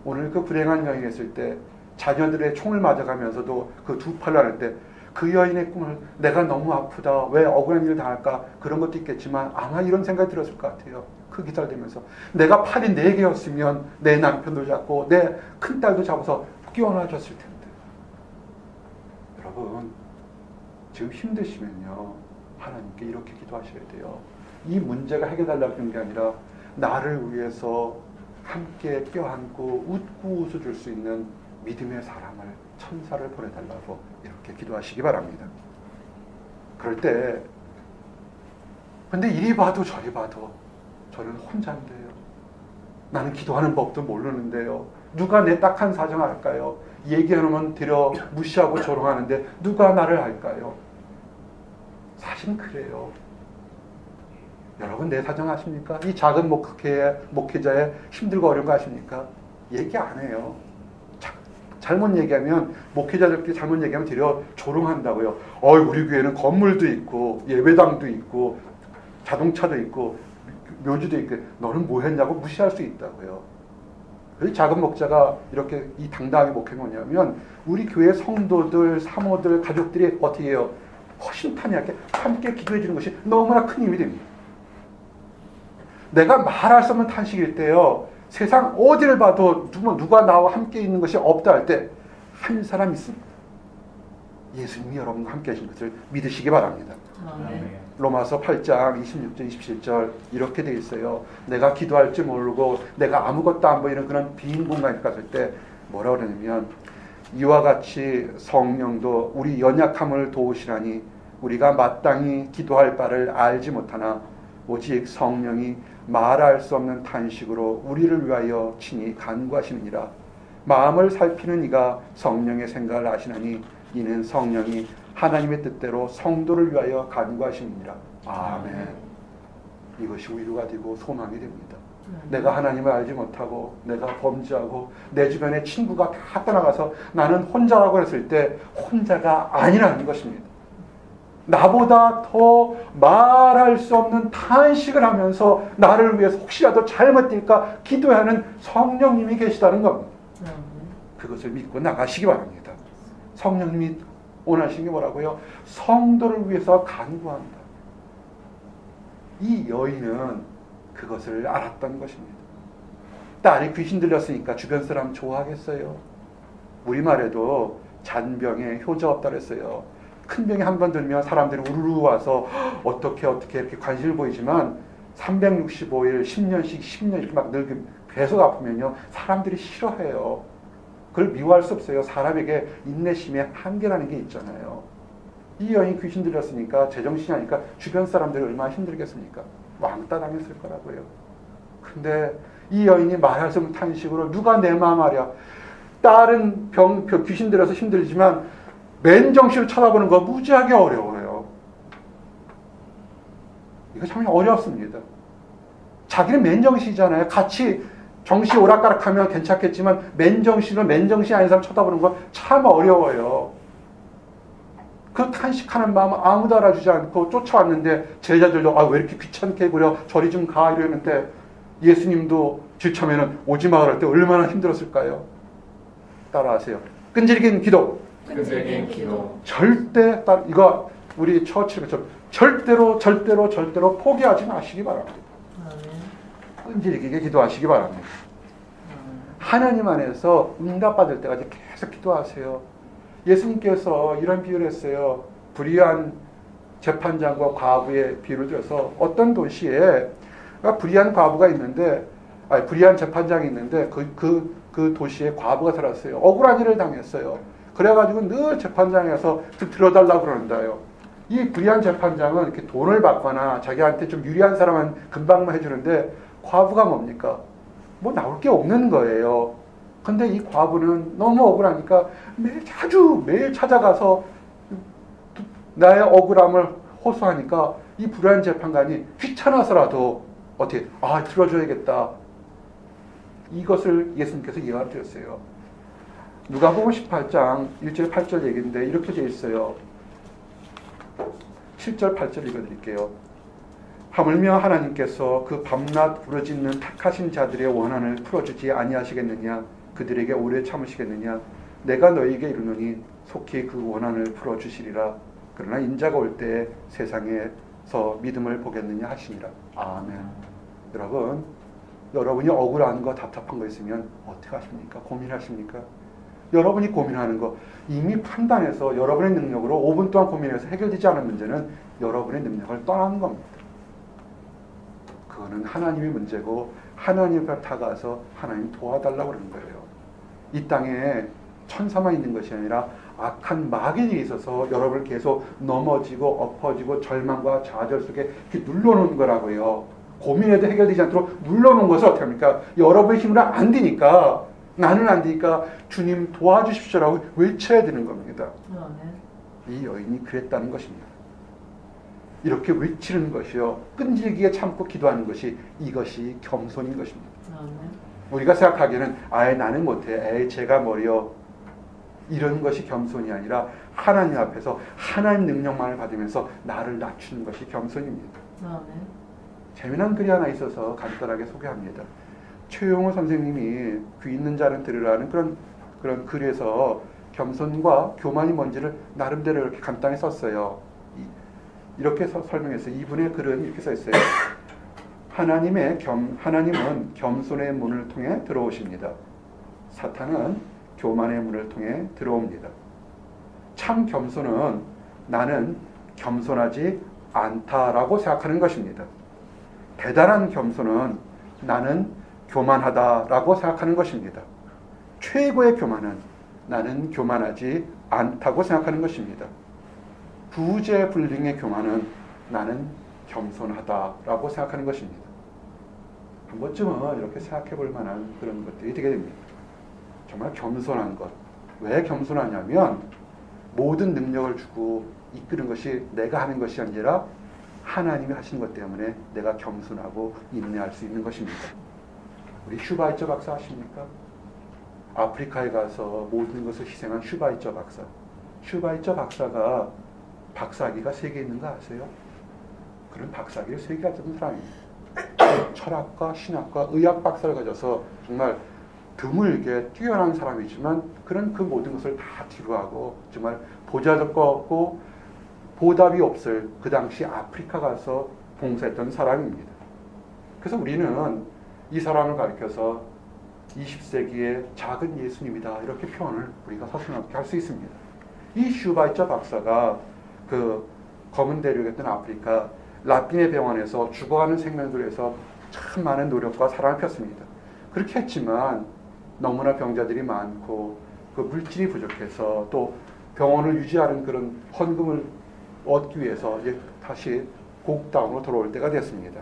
S1: 오늘 그 불행한 여인이 했을 때 자녀들의 총을 맞아가면서도 그 두 팔로 할 때 그 여인의 꿈을 내가 너무 아프다, 왜 억울한 일을 당할까, 그런 것도 있겠지만 아마 이런 생각이 들었을 것 같아요. 그 기다리면서 내가 팔이 4개였으면 내 남편도 잡고 내 큰딸도 잡아서 끼워놔줬을 텐데. 여러분 지금 힘드시면요 하나님께 이렇게 기도하셔야 돼요. 이 문제가 해결되려고 하는 게 아니라 나를 위해서 함께 껴안고 웃고 웃어줄 수 있는 믿음의 사람을, 천사를 보내달라고 이렇게 기도하시기 바랍니다. 그럴 때 근데 이리 봐도 저리 봐도 저는 혼자인데요. 나는 기도하는 법도 모르는데요. 누가 내 딱한 사정 할까요? 얘기하면 들여 무시하고 조롱하는데 누가 나를 할까요? 사실은 그래요. 여러분 내 사정 아십니까? 이 작은 목회자의 힘들고 어려운 거 아십니까? 얘기 안 해요. 잘못 얘기하면, 목회자들끼리 잘못 얘기하면 되려 조롱한다고요. 우리 교회는 건물도 있고 예배당도 있고 자동차도 있고 묘지도 있고 너는 뭐 했냐고 무시할 수 있다고요. 그래서 작은 목자가 이렇게 이 당당하게 목회가 뭐냐면 우리 교회 성도들, 사모들, 가족들이 어떻게 해요? 허심탄회하게 함께 기도해 주는 것이 너무나 큰 힘이 됩니다. 내가 말할 수 없는 탄식일 때요, 세상 어디를 봐도 누가 나와 함께 있는 것이 없다 할 때 한 사람 있습니다. 예수님이 여러분과 함께 하신 것을 믿으시기 바랍니다. 로마서 8장 26절 27절 이렇게 되어 있어요. 내가 기도할 줄 모르고 내가 아무것도 안 보이는 그런 빈 공간에 갔을 때 뭐라고 그러냐면 이와 같이 성령도 우리 연약함을 도우시라니 우리가 마땅히 기도할 바를 알지 못하나 오직 성령이 말할 수 없는 탄식으로 우리를 위하여 친히 간구하시느니라. 마음을 살피는 이가 성령의 생각을 아시나니 이는 성령이 하나님의 뜻대로 성도를 위하여 간구하시느니라. 아멘. 이것이 위로가 되고 소망이 됩니다. 내가 하나님을 알지 못하고 내가 범죄하고 내 주변에 친구가 다 떠나가서 나는 혼자라고 했을 때 혼자가 아니라는 것입니다. 나보다 더 말할 수 없는 탄식을 하면서 나를 위해서 혹시라도 잘못될까 기도하는 성령님이 계시다는 겁니다. 그것을 믿고 나가시기 바랍니다. 성령님이 원하시는 게 뭐라고요? 성도를 위해서 간구한다. 이 여인은 그것을 알았던 것입니다. 딸이 귀신 들렸으니까 주변 사람 좋아하겠어요? 우리말에도 잔병에 효자 없다 그랬어요. 큰 병이 한 번 들면 사람들이 우르르 와서 어떻게 이렇게 관심을 보이지만 365일 10년씩 10년 이렇게 막 늙으면 계속 아프면요 사람들이 싫어해요. 그걸 미워할 수 없어요. 사람에게 인내심의 한계라는 게 있잖아요. 이 여인이 귀신 들렸으니까 제정신이 아니까 주변 사람들이 얼마나 힘들겠습니까? 왕따 당했을 거라고요. 근데 이 여인이 말할 수 없는 탄식으로 누가 내 마음 알아? 딸은 귀신 들어서 힘들지만 맨정신을 쳐다보는 거 무지하게 어려워요. 이거 참 어렵습니다. 자기는 맨정신이잖아요. 같이 정신이 오락가락하면 괜찮겠지만 맨정신 아닌 사람 쳐다보는 거 참 어려워요. 그 탄식하는 마음 아무도 알아주지 않고 쫓아왔는데 제자들도 왜 이렇게 귀찮게 구려 저리 좀 가 이러는데 예수님도 질처면은 오지 마 그럴 때 얼마나 힘들었을까요? 따라하세요. 끈질긴 기도.
S2: 끈질긴 기도.
S1: 절대 이거 우리 처치처럼 절대로 포기하지 마시기 바랍니다. 끈질기게 기도하시기 바랍니다. 하나님 안에서 응답받을 때까지 계속 기도하세요. 예수님께서 이런 비유를 했어요. 불의한 재판장과 과부의 비유를 들어서 어떤 도시에 불의한 과부가 있는데 불의한 재판장이 있는데 그 도시에 과부가 살았어요. 억울한 일을 당했어요. 그래가지고 늘 재판장에서 들어달라고 그러는데요. 이 불의한 재판장은 이렇게 돈을 받거나 자기한테 좀 유리한 사람은 금방만 해주는데 과부가 뭡니까? 뭐 나올 게 없는 거예요. 근데 이 과부는 너무 억울하니까 매일 찾아가서 나의 억울함을 호소하니까 이 불의한 재판관이 귀찮아서라도 어떻게 들어줘야겠다. 이것을 예수님께서 예화를 드렸어요. 누가복음 18장 1절 8절 얘기인데 이렇게 되어 있어요. 7절 8절 읽어드릴게요. 하물며 하나님께서 그 밤낮 부르짖는 택하신 자들의 원한을 풀어주지 아니하시겠느냐? 그들에게 오래 참으시겠느냐? 내가 너희에게 이르노니 속히 그 원한을 풀어주시리라. 그러나 인자가 올 때 세상에서 믿음을 보겠느냐 하시니라. 아멘. 여러분이 억울한 거 답답한 거 있으면 어떻게 하십니까? 고민하십니까? 여러분이 고민하는 거 이미 판단해서 여러분의 능력으로 5분 동안 고민해서 해결되지 않은 문제는 여러분의 능력을 떠나는 겁니다. 그거는 하나님의 문제고 하나님 앞에 다가가서 하나님 도와달라고 그러는 거예요. 이 땅에 천사만 있는 것이 아니라 악한 마귀들이 있어서 여러분을 계속 넘어지고 엎어지고 절망과 좌절 속에 이렇게 눌러놓은 거라고요. 고민해도 해결되지 않도록 눌러놓은 것을 어떻게 합니까? 여러분의 힘으로 안 되니까 나는 안 되니까 주님 도와주십시오라고 외쳐야 되는 겁니다. 이 여인이 그랬다는 것입니다. 이렇게 외치는 것이요. 끈질기게 참고 기도하는 것이 이것이 겸손인 것입니다. 우리가 생각하기에는 나는 못해. 제가 머리요. 이런 것이 겸손이 아니라 하나님 앞에서 하나님 능력만을 받으면서 나를 낮추는 것이 겸손입니다. 재미난 글이 하나 있어서 간단하게 소개합니다. 최용호 선생님이 귀 있는 자는 들으라는 그런 글에서 겸손과 교만이 뭔지를 나름대로 이렇게 간단히 썼어요. 이렇게 설명했어요. 이분의 글은 이렇게 써 있어요. 하나님은 겸손의 문을 통해 들어오십니다. 사탄은 교만의 문을 통해 들어옵니다. 참 겸손은 나는 겸손하지 않다라고 생각하는 것입니다. 대단한 겸손은 나는 교만하다라고 생각하는 것입니다. 최고의 교만은 나는 교만하지 않다고 생각하는 것입니다. 부재불능의 교만은 나는 겸손하다라고 생각하는 것입니다. 한 번쯤은 이렇게 생각해 볼 만한 그런 것들이 되게 됩니다. 정말 겸손한 것. 왜 겸손하냐면 모든 능력을 주고 이끄는 것이 내가 하는 것이 아니라 하나님이 하시는 것 때문에 내가 겸손하고 인내할 수 있는 것입니다. 우리 슈바이처 박사 아십니까? 아프리카에 가서 모든 것을 희생한 슈바이처 박사. 슈바이처 박사가 박사학위가 3개 있는 거 아세요? 그런 박사학위를 3개 가진 사람입니다. 철학과 신학과 의학 박사를 가져서 정말 드물게 뛰어난 사람이지만 그 모든 것을 다 뒤로하고 정말 보잘것 없고 보답이 없을 그 당시 아프리카 가서 봉사했던 사람입니다. 그래서 우리는 이 사람을 가리켜서 20세기의 작은 예수님이다 이렇게 표현을 우리가 서슴없게 할 수 있습니다. 이 슈바이처 박사가 그 검은 대륙이었던 아프리카 라핀의 병원에서 죽어가는 생명들을 위해서 참 많은 노력과 사랑을 폈습니다. 그렇게 했지만 너무나 병자들이 많고 그 물질이 부족해서 또 병원을 유지하는 그런 헌금을 얻기 위해서 이제 다시 고국 땅으로 돌아올 때가 됐습니다.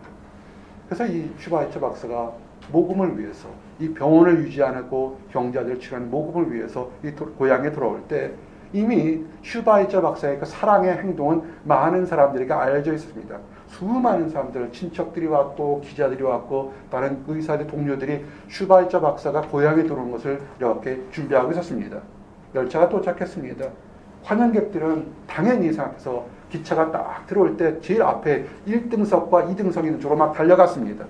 S1: 그래서 이 슈바이처 박사가 모금을 위해서 이 병원을 유지하고 경자들을 치료하는 모금을 위해서 이 고향에 돌아올 때 이미 슈바이처 박사의 그 사랑의 행동은 많은 사람들에게 알려져 있었습니다. 수많은 사람들, 친척들이 왔고 기자들이 왔고 다른 의사들, 동료들이 슈바이처 박사가 고향에 들어오는 것을 이렇게 준비하고 있었습니다. 열차가 도착했습니다. 환영객들은 당연히 생각해서 기차가 딱 들어올 때 제일 앞에 1등석과 2등석이 있는 쪽으로 막 달려갔습니다.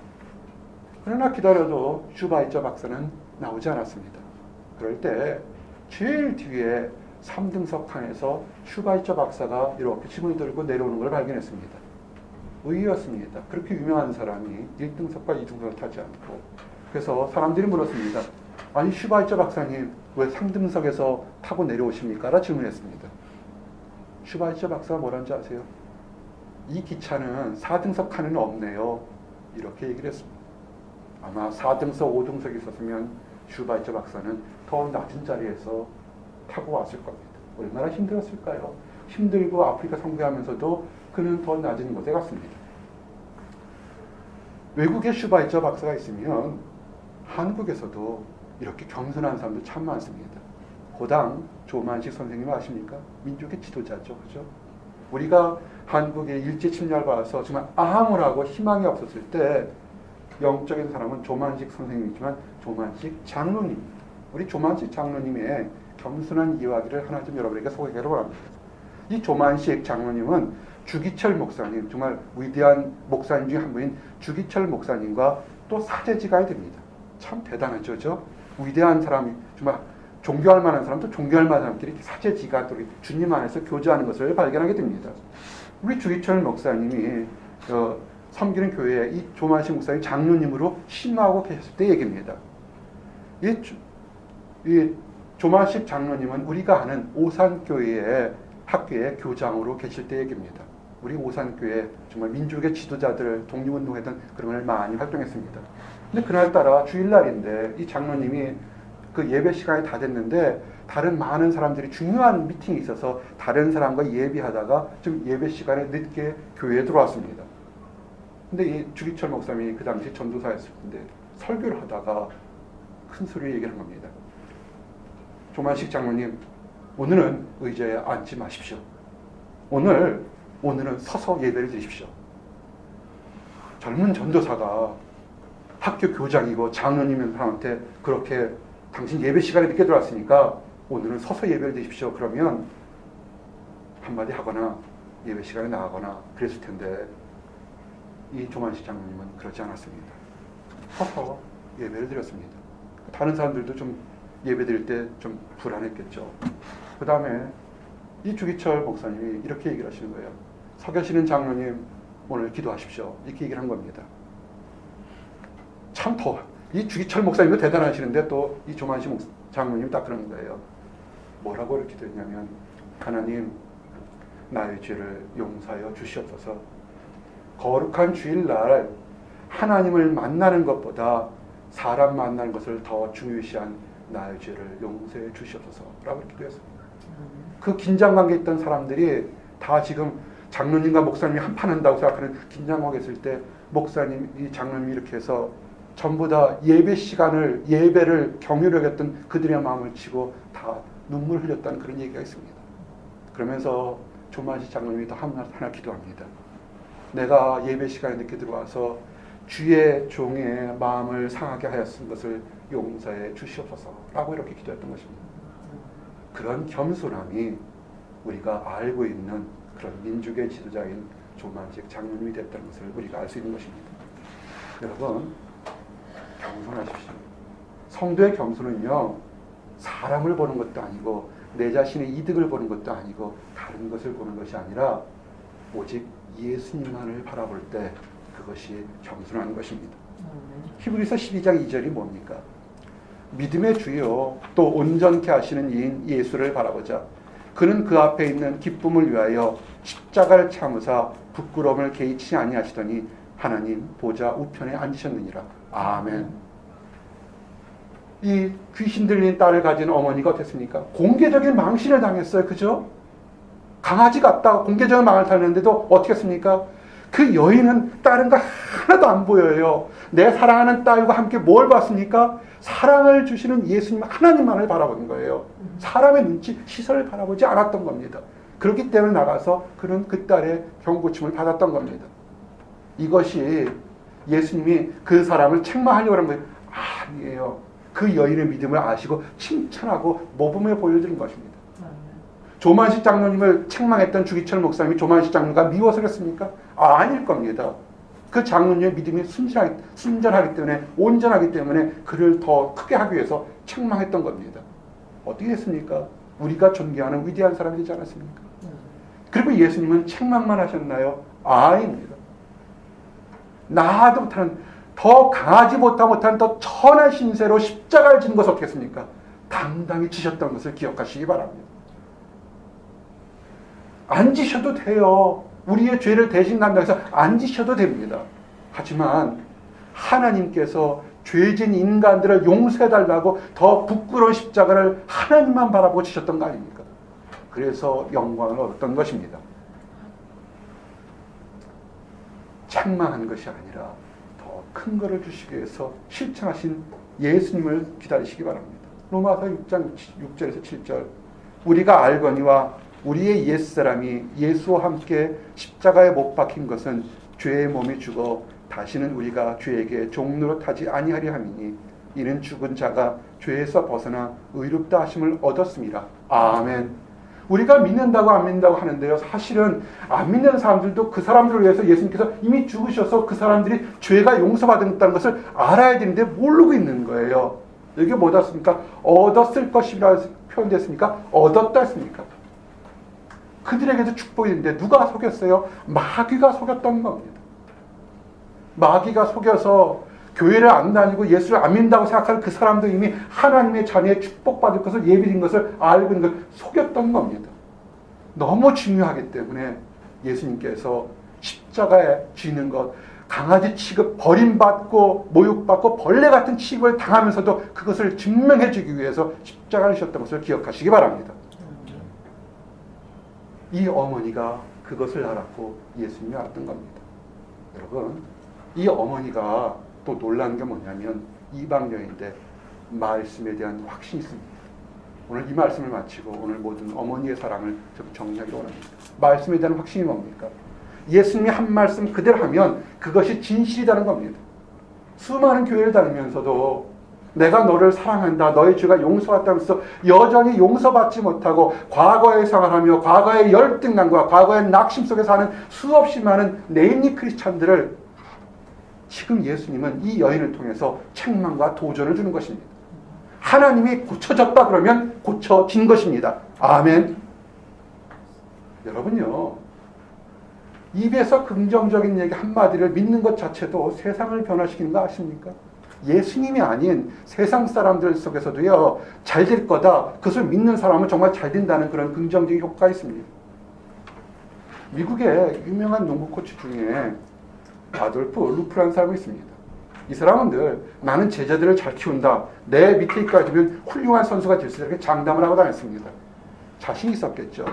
S1: 그러나 기다려도 슈바이처 박사는 나오지 않았습니다. 그럴 때 제일 뒤에 3등석 칸에서 슈바이처 박사가 이렇게 짐을 들고 내려오는 걸 발견했습니다. 의외였습니다. 그렇게 유명한 사람이 1등석과 2등석을 타지 않고. 그래서 사람들이 물었습니다. 아니 슈바이처 박사님 왜 3등석에서 타고 내려오십니까? 라 질문했습니다. 슈바이처 박사가 뭐라는지 아세요? 이 기차는 4등석 칸에는 없네요. 이렇게 얘기를 했습니다. 아마 4등석, 5등석이 있었으면 슈바이처 박사는 더 낮은 자리에서 타고 왔을 겁니다. 얼마나 힘들었을까요? 힘들고 아프리카 선교하면서도 그는 더 낮은 곳에 갔습니다. 외국에 슈바이처 박사가 있으면 한국에서도 이렇게 겸손한 사람도 참 많습니다. 고당 조만식 선생님 아십니까? 민족의 지도자죠. 그죠? 우리가 한국에 일제 침략을 받아서 정말 아무라고 희망이 없었을 때 영적인 사람은 조만식 선생님이지만 조만식 장로님, 우리 조만식 장로님의 겸손한 이야기를 하나 좀 여러분에게 소개하려고 합니다. 이 조만식 장로님은 주기철 목사님, 정말 위대한 목사님 중에 한 분인 주기철 목사님과 또 사제지간이 됩니다. 참 대단하죠, 죠? 위대한 사람이 정말 존경할 만한 사람도 존경할 만한 사람들이 사제지간 또 주님 안에서 교제하는 것을 발견하게 됩니다. 우리 주기철 목사님이 섬기는 교회에 이 조만식 목사님 장로님으로 신임하고 계셨을 때 얘기입니다. 이 조만식 장로님은 우리가 아는 오산교회의 학교의 교장으로 계실 때 얘기입니다. 우리 오산교회 정말 민족의 지도자들 독립운동했던 그런 걸 많이 활동했습니다. 근데 그날따라 주일날인데 이 장로님이 그 예배 시간이 다 됐는데 다른 많은 사람들이 중요한 미팅이 있어서 다른 사람과 예배하다가 좀 예배 시간에 늦게 교회에 들어왔습니다. 근데 이 주기철 목사님이 그 당시 전도사였을 텐데 설교를 하다가 큰 소리로 얘기를 한 겁니다. 조만식 장로님, 오늘은 의자에 앉지 마십시오. 오늘은 서서 예배를 드리십시오. 젊은 전도사가 학교 교장이고 장로님인 사람한테 그렇게 당신 예배 시간에 늦게 들어왔으니까 오늘은 서서 예배를 드십시오. 그러면 한마디 하거나 예배 시간에 나가거나 그랬을 텐데 이 조만식 장로님은 그러지 않았습니다. 서서 예배를 드렸습니다. 다른 사람들도 좀 예배 드릴 때 좀 불안했겠죠. 그 다음에 이 주기철 목사님이 이렇게 얘기를 하시는 거예요. 서 계시는 장로님 오늘 기도하십시오. 이렇게 얘기를 한 겁니다. 참 이 주기철 목사님도 대단하시는데 또 이 조만식 장로님이 딱 그러는 거예요. 뭐라고 이렇게 기도했냐면 하나님 나의 죄를 용서하여 주시옵소서. 거룩한 주일날 하나님을 만나는 것보다 사람 만나는 것을 더 중요시한 나의 죄를 용서해 주시옵소서 라고 기도했습니다. 그 긴장관계에 있던 사람들이 다 지금 장로님과 목사님이 한판 한다고 생각하는 긴장관계에 있을 때 목사님, 이 장로님이 이렇게 해서 전부 다 예배 시간을, 예배를 경유를 했던 그들의 마음을 치고 다 눈물 흘렸다는 그런 얘기가 있습니다. 그러면서 조만식 장로님이 또 하나 기도합니다. 내가 예배 시간에 늦게 들어와서 주의 종의 마음을 상하게 하였은 것을 용서해 주시옵소서 라고 이렇게 기도했던 것입니다. 그런 겸손함이 우리가 알고 있는 그런 민족의 지도자인 조만식 장로님이 됐다는 것을 우리가 알 수 있는 것입니다. 여러분 겸손하십시오. 성도의 겸손은요 사람을 보는 것도 아니고 내 자신의 이득을 보는 것도 아니고 다른 것을 보는 것이 아니라 오직 예수님만을 바라볼 때 그것이 겸손한 것입니다. 히브리서 12장 2절이 뭡니까? 믿음의 주요 또 온전케 하시는 이인 예수를 바라보자. 그는 그 앞에 있는 기쁨을 위하여 십자가를 참으사 부끄러움을 개의치 아니하시더니 하나님 보좌 우편에 앉으셨느니라. 아멘. 이 귀신 들린 딸을 가진 어머니가 어땠습니까? 공개적인 망신을 당했어요. 그죠? 강아지 같다고 공개적인 망을 당했는데도 어떻게 했습니까? 그 여인은 다른 거 하나도 안 보여요. 내 사랑하는 딸과 함께 뭘 봤습니까? 사랑을 주시는 예수님 하나님만을 바라보는 거예요. 사람의 눈치, 시선을 바라보지 않았던 겁니다. 그렇기 때문에 나가서 그는 그 딸의 병고침을 받았던 겁니다. 이것이 예수님이 그 사람을 책망하려고 하는 거예요. 아니에요. 그 여인의 믿음을 아시고 칭찬하고 모범에 보여드린 것입니다. 조만식 장로님을 책망했던 주기철 목사님이 조만식 장로가 미워서 그랬습니까? 아닐 겁니다. 그 장로님의 믿음이 순전하기 때문에, 온전하기 때문에 그를 더 크게 하기 위해서 책망했던 겁니다. 어떻게 됐습니까? 우리가 존경하는 위대한 사람이 되지 않았습니까? 그리고 예수님은 책망만 하셨나요? 아닙니다. 나도 못하는, 더 강하지 못한 더 천한 신세로 십자가를 지는 것을 어떻게 했습니까? 당당히 지셨던 것을 기억하시기 바랍니다. 안 지셔도 돼요. 우리의 죄를 대신 감당해서 안 지셔도 됩니다. 하지만 하나님께서 죄진 인간들을 용서해달라고 더 부끄러운 십자가를 하나님만 바라보고 지셨던 거 아닙니까? 그래서 영광을 얻었던 것입니다. 책망한 것이 아니라 더 큰 것을 주시기 위해서 실천하신 예수님을 기다리시기 바랍니다. 로마서 6장 6절에서 7절 우리가 알거니와 우리의 옛사람이 예수와 함께 십자가에 못 박힌 것은 죄의 몸이 죽어 다시는 우리가 죄에게 종노릇하지 아니하려 함이니 이는 죽은 자가 죄에서 벗어나 의롭다 하심을 얻었습니다. 아멘. 우리가 믿는다고 안 믿는다고 하는데요. 사실은 안 믿는 사람들도 그 사람들을 위해서 예수님께서 이미 죽으셔서 그 사람들이 죄가 용서받았다는 것을 알아야 되는데 모르고 있는 거예요. 여기 뭐 얻었습니까? 얻었을 것이라 표현됐습니까? 얻었다 했습니까? 그들에게도 축복이 있는데 누가 속였어요? 마귀가 속였던 겁니다. 마귀가 속여서 교회를 안 다니고 예수를 안 믿는다고 생각하는 그 사람도 이미 하나님의 자녀의 축복받을 것을 예비된 것을 알고 있는 걸 속였던 겁니다. 너무 중요하기 때문에 예수님께서 십자가에 쥐는 것, 강아지 취급, 버림받고 모욕받고 벌레 같은 취급을 당하면서도 그것을 증명해 주기 위해서 십자가를 지셨던 것을 기억하시기 바랍니다. 이 어머니가 그것을 알았고 예수님이 알았던 겁니다. 여러분, 이 어머니가 또 놀란 게 뭐냐면 이방여인인데 말씀에 대한 확신이 있습니다. 오늘 이 말씀을 마치고 오늘 모든 어머니의 사랑을 좀 정리하기 원합니다. 말씀에 대한 확신이 뭡니까? 예수님이 한 말씀 그대로 하면 그것이 진실이라는 겁니다. 수많은 교회를 다니면서도 내가 너를 사랑한다, 너의 죄가 용서받다면서 여전히 용서받지 못하고 과거에 생활하며 과거의 열등감과 과거의 낙심 속에 사는 수없이 많은 네임리 크리스찬들을 지금 예수님은 이 여인을 통해서 책망과 도전을 주는 것입니다. 하나님이 고쳐졌다 그러면 고쳐진 것입니다. 아멘. 여러분요, 입에서 긍정적인 얘기 한마디를 믿는 것 자체도 세상을 변화시키는 거 아십니까? 예수님이 아닌 세상 사람들 속에서도요, 잘 될 거다, 그것을 믿는 사람은 정말 잘 된다는 그런 긍정적인 효과가 있습니다. 미국의 유명한 농구 코치 중에 아돌프 루프라는 사람이 있습니다. 이 사람은 늘 나는 제자들을 잘 키운다, 내 밑에 있까지면 훌륭한 선수가 될 수 있다, 이렇게 장담을 하고 다녔습니다. 자신이 있었겠죠.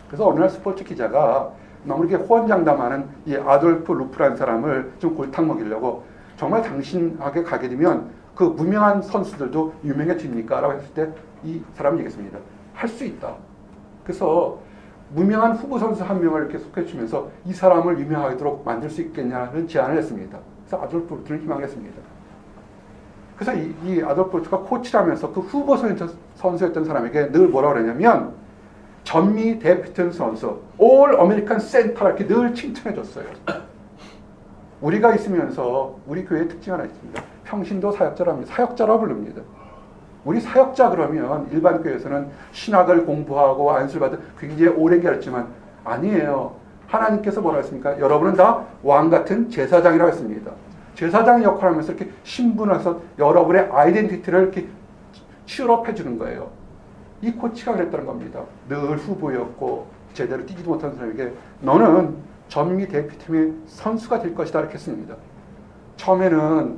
S1: 그래서 어느 날 스포츠 기자가 너무 이렇게 호언장담하는 이 아돌프 루프라는 사람을 좀 골탕 먹이려고 정말 당신에게 가게 되면 그 무명한 선수들도 유명해집니까? 라고 했을 때 이 사람이 얘기했습니다. 할 수 있다. 그래서 무명한 후보 선수 한 명을 이렇게 속해주면서 이 사람을 유명하도록 만들 수 있겠냐는 제안을 했습니다. 그래서 아돌프 루트는 희망했습니다. 그래서 이 아돌프 루트가 코치를 하면서 그 후보 선수였던 사람에게 늘 뭐라고 그러냐면 전미 데피튼 선수, 올 아메리칸 센터 이렇게 늘 칭찬해줬어요. 우리가 있으면서 우리 교회의 특징 하나 있습니다. 평신도 사역자랍니다. 사역자라고 부릅니다. 우리 사역자 그러면 일반 교회에서는 신학을 공부하고 안수를 받아 굉장히 오래 기다렸지만 아니에요. 하나님께서 뭐라고 했습니까? 여러분은 다 왕같은 제사장이라고 했습니다. 제사장 역할을 하면서 이렇게 신분해서 여러분의 아이덴티티를 이렇게 취업해 주는 거예요. 이 코치가 그랬다는 겁니다. 늘 후보였고 제대로 뛰지도 못한 사람에게 너는 전미 대표팀의 선수가 될 것이다 이렇게 했습니다. 처음에는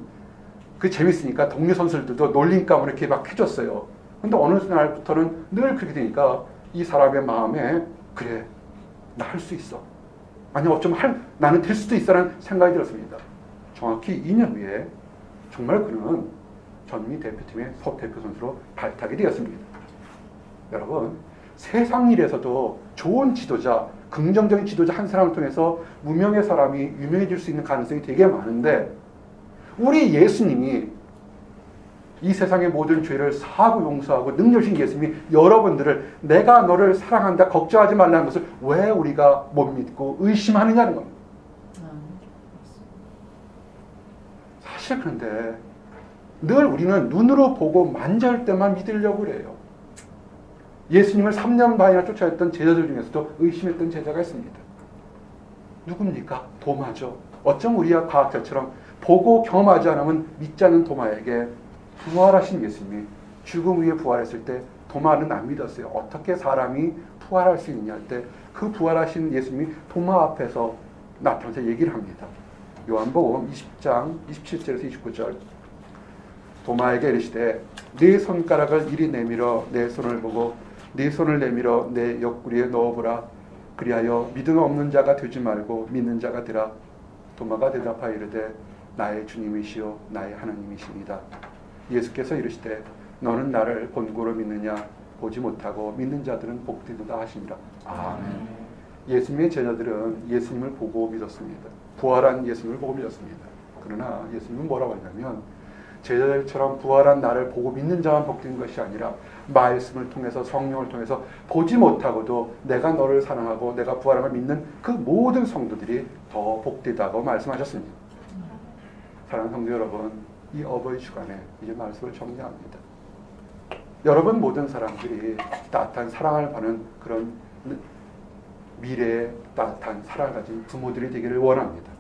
S1: 그 재밌으니까 동료 선수들도 놀림감으로 이렇게 막 해줬어요. 근데 어느 날부터는 늘 그렇게 되니까 이 사람의 마음에 그래, 나 할 수 있어. 아니 어쩌면 나는 될 수도 있어라는 생각이 들었습니다. 정확히 2년 후에 정말 그는 전미 대표팀의 대표 선수로 발탁이 되었습니다. 여러분, 세상 일에서도 좋은 지도자, 긍정적인 지도자 한 사람을 통해서 무명의 사람이 유명해질 수 있는 가능성이 되게 많은데, 우리 예수님이 이 세상의 모든 죄를 사하고 용서하고 능력이신 예수님이 여러분들을 내가 너를 사랑한다, 걱정하지 말라는 것을 왜 우리가 못 믿고 의심하느냐는 겁니다. 사실 그런데 늘 우리는 눈으로 보고 만질 때만 믿으려고 그래요. 예수님을 3년 반이나 쫓아했던 제자들 중에서도 의심했던 제자가 있습니다. 누굽니까? 도마죠. 어쩜 우리가 과학자처럼 보고 경험하지 않으면 믿지 않는 도마에게 부활하신 예수님이 죽음 위에 부활했을 때 도마는 안 믿었어요. 어떻게 사람이 부활할 수 있냐 할 때 그 부활하신 예수님이 도마 앞에서 나타나서 얘기를 합니다. 요한복음 20장 27절에서 29절. 도마에게 이르시되 네 손가락을 이리 내밀어 내 손을 보고 네 손을 내밀어 내 옆구리에 넣어보라. 그리하여 믿음 없는 자가 되지 말고 믿는 자가 되라. 도마가 대답하여 이르되 나의 주님이시요 나의 하나님이십니다. 예수께서 이르시되 너는 나를 본고로 믿느냐? 보지 못하고 믿는 자들은 복되도다 하시니라. 아멘. 예수님의 제자들은 예수님을 보고 믿었습니다. 부활한 예수님을 보고 믿었습니다. 그러나 예수님은 뭐라고 하냐면 제자들처럼 부활한 나를 보고 믿는 자만 복된 것이 아니라 말씀을 통해서 성령을 통해서 보지 못하고도 내가 너를 사랑하고 내가 부활함을 믿는 그 모든 성도들이 더 복되다고 말씀하셨습니다. 사랑하는 성도 여러분, 이 어버이 주간에 이제 말씀을 정리합니다. 여러분 모든 사람들이 따뜻한 사랑을 받는 그런 미래의 따뜻한 사랑을 가진 부모들이 되기를 원합니다.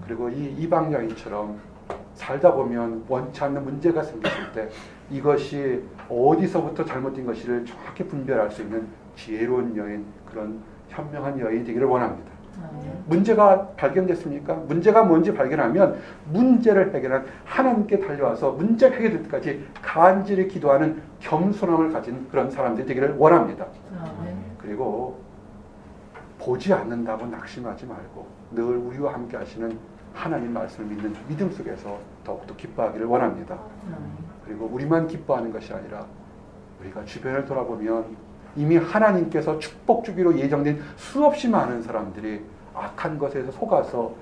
S1: 그리고 이 이방 여인처럼 살다 보면 원치 않는 문제가 생겼을 때 이것이 어디서부터 잘못된 것인지를 정확히 분별할 수 있는 지혜로운 여인, 그런 현명한 여인이 되기를 원합니다. 문제가 발견됐습니까? 문제가 뭔지 발견하면 문제를 해결한 하나님께 달려와서 문제가 해결될 때까지 간절히 기도하는 겸손함을 가진 그런 사람들이 되기를 원합니다. 그리고 보지 않는다고 낙심하지 말고 늘 우리와 함께 하시는 하나님 말씀을 믿는 믿음 속에서 더욱더 기뻐하기를 원합니다. 그리고 우리만 기뻐하는 것이 아니라 우리가 주변을 돌아보면 이미 하나님께서 축복 주기로 예정된 수없이 많은 사람들이 악한 것에서 속아서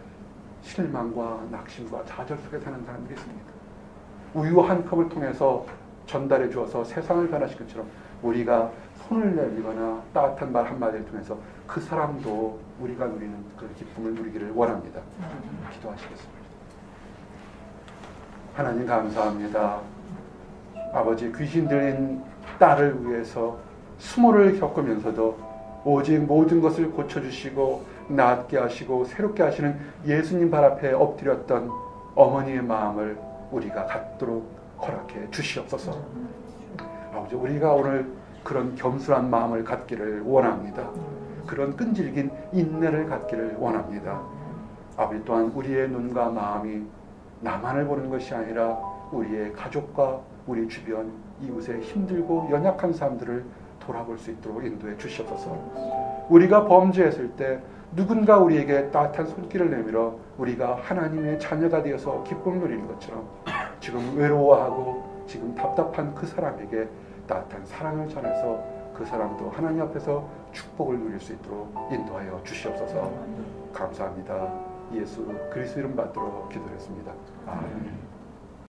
S1: 실망과 낙심과 좌절 속에 사는 사람들이 있습니다. 우유 한 컵을 통해서 전달해 주어서 세상을 변화시킨 것처럼 우리가 손을 내밀거나 따뜻한 말 한마디를 통해서 그 사람도 우리가 누리는 그 기쁨을 누리기를 원합니다. 기도하시겠습니다. 하나님 감사합니다. 아버지, 귀신 들린 딸을 위해서 수모를 겪으면서도 오직 모든 것을 고쳐주시고 낫게 하시고 새롭게 하시는 예수님 발 앞에 엎드렸던 어머니의 마음을 우리가 갖도록 허락해 주시옵소서. 아버지, 우리가 오늘 그런 겸손한 마음을 갖기를 원합니다. 그런 끈질긴 인내를 갖기를 원합니다. 아버지, 또한 우리의 눈과 마음이 나만을 보는 것이 아니라 우리의 가족과 우리 주변 이웃의 힘들고 연약한 사람들을 돌아볼 수 있도록 인도해 주시옵소서. 우리가 범죄했을 때 누군가 우리에게 따뜻한 손길을 내밀어 우리가 하나님의 자녀가 되어서 기쁨을 누리는 것처럼 지금 외로워하고 지금 답답한 그 사람에게 따뜻한 사랑을 전해서 그 사람도 하나님 앞에서 축복을 누릴 수 있도록 인도하여 주시옵소서. 감사합니다. 예수 그리스도 이름 받들어 기도했습니다. 아멘.